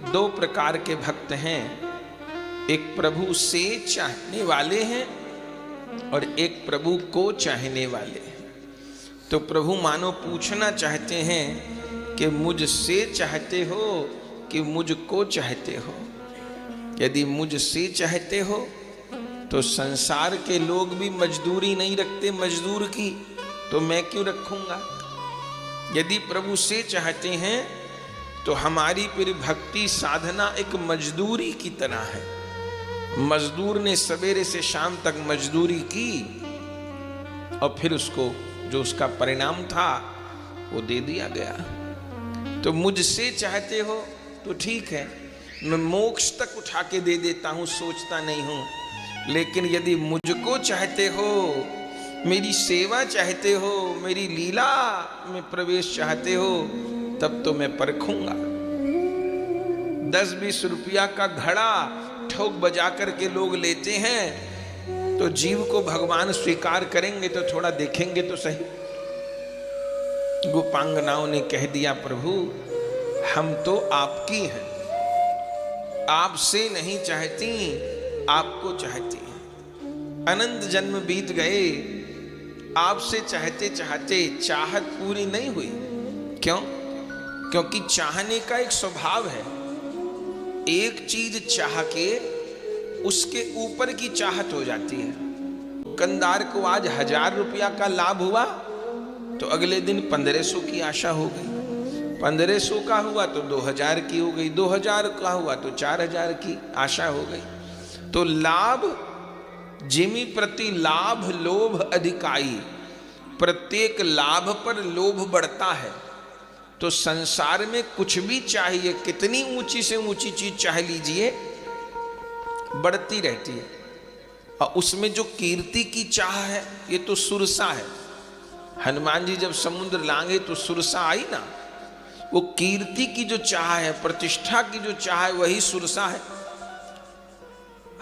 दो प्रकार के भक्त हैं, एक प्रभु से चाहने वाले हैं और एक प्रभु को चाहने वाले हैं। तो प्रभु मानो पूछना चाहते हैं कि मुझसे चाहते हो कि मुझको चाहते हो। यदि मुझसे चाहते हो तो संसार के लोग भी मजदूरी नहीं रखते मजदूर की, तो मैं क्यों रखूंगा। यदि प्रभु से चाहते हैं तो हमारी फिर भक्ति साधना एक मजदूरी की तरह है। मजदूर ने सवेरे से शाम तक मजदूरी की और फिर उसको जो उसका परिणाम था वो दे दिया गया। तो मुझसे चाहते हो तो ठीक है, मैं मोक्ष तक उठा के दे देता हूं, सोचता नहीं हूं। लेकिन यदि मुझको चाहते हो, मेरी सेवा चाहते हो, मेरी लीला में प्रवेश चाहते हो, तब तो मैं परखूंगा। 10-20 रुपया का घड़ा ठोक बजा करके लोग लेते हैं, तो जीव को भगवान स्वीकार करेंगे तो थोड़ा देखेंगे तो सही। गोपांगनाओं ने कह दिया, प्रभु हम तो आपकी हैं, आपसे नहीं चाहती, आपको चाहती हैं। अनंत जन्म बीत गए, आपसे चाहते चाहते चाहत पूरी नहीं हुई। क्यों? क्योंकि चाहने का एक स्वभाव है। एक चीज चाह के उसके ऊपर की चाहत हो जाती है। दुकानदार को आज 1000 रुपया का लाभ हुआ तो अगले दिन 1500 की आशा हो गई, 1500 का हुआ तो 2000 की हो गई, 2000 का हुआ तो 4000 की आशा हो गई। तो लाभ जिमि प्रति लाभ लोभ अधिकाई, प्रत्येक लाभ पर लोभ बढ़ता है। तो संसार में कुछ भी चाहिए, कितनी ऊंची से ऊंची चीज चाह लीजिए, बढ़ती रहती है। और उसमें जो कीर्ति की चाह है, ये तो सुरसा है। हनुमान जी जब समुद्र लांघे तो सुरसा आई ना, वो कीर्ति की जो चाह है, प्रतिष्ठा की जो चाह है, वही सुरसा है।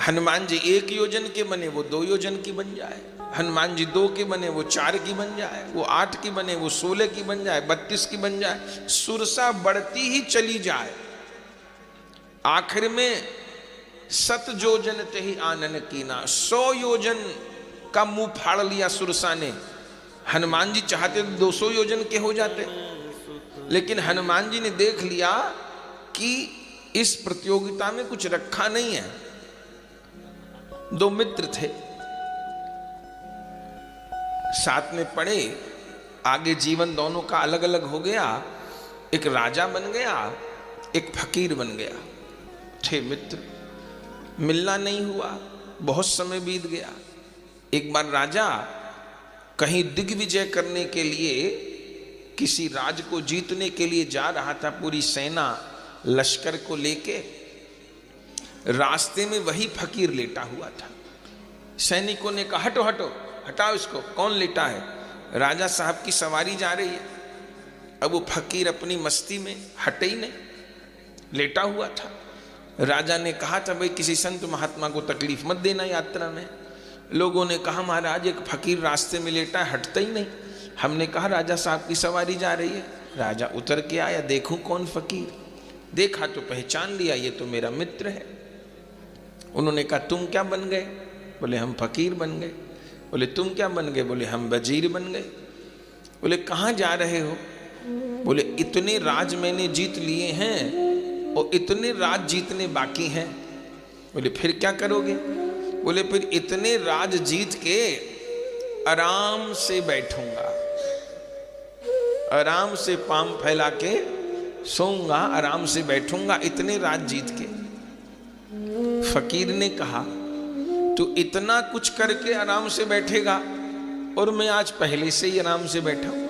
हनुमान जी 1 योजन के बने वो 2 योजन की बन जाए, हनुमान जी 2 के बने वो 4 की बन जाए, वो 8 की बने वो 16 की बन जाए, 32 की बन जाए। सुरसा बढ़ती ही चली जाए। आखिर में 7 योजन ते ही आनन कीना, 100 योजन का मुंह फाड़ लिया सुरसा ने। हनुमान जी चाहते तो 200 योजन के हो जाते, लेकिन हनुमान जी ने देख लिया कि इस प्रतियोगिता में कुछ रखा नहीं है। 2 मित्र थे, साथ में पढ़े, आगे जीवन दोनों का अलग अलग हो गया। एक राजा बन गया, एक फकीर बन गया। थे मित्र, मिलना नहीं हुआ, बहुत समय बीत गया। एक बार राजा कहीं दिग्विजय करने के लिए, किसी राज को जीतने के लिए जा रहा था, पूरी सेना लश्कर को लेके। रास्ते में वही फकीर लेटा हुआ था। सैनिकों ने कहा, हटो हटो, हटाओ इसको। कौन लेटा है? राजा साहब की सवारी जा रही है। अब वो फकीर अपनी मस्ती में हटे ही नहीं, लेटा हुआ था। राजा ने कहा था, भाई किसी संत महात्मा को तकलीफ मत देना यात्रा में। लोगों ने कहा, महाराज एक फकीर रास्ते में लेटा है, हटता ही नहीं। हमने कहा, राजा साहब की सवारी जा रही है। राजा उतर के आया, देखूं कौन फकीर। देखा तो पहचान लिया, ये तो मेरा मित्र है। उन्होंने कहा, तुम क्या बन गए? बोले, हम फकीर बन गए। बोले, तुम क्या बन गए? बोले, हम वजीर बन गए। बोले, कहाँ जा रहे हो? बोले, इतने राज मैंने जीत लिए हैं और इतने राज जीतने बाकी हैं। बोले, फिर क्या करोगे? बोले, फिर इतने राज जीत के आराम से बैठूंगा, आराम से पांव फैला के सोऊंगा, आराम से बैठूंगा, इतने राज जीत के। फकीर ने कहा, तू इतना कुछ करके आराम से बैठेगा और मैं आज पहले से ही आराम से बैठा हूं।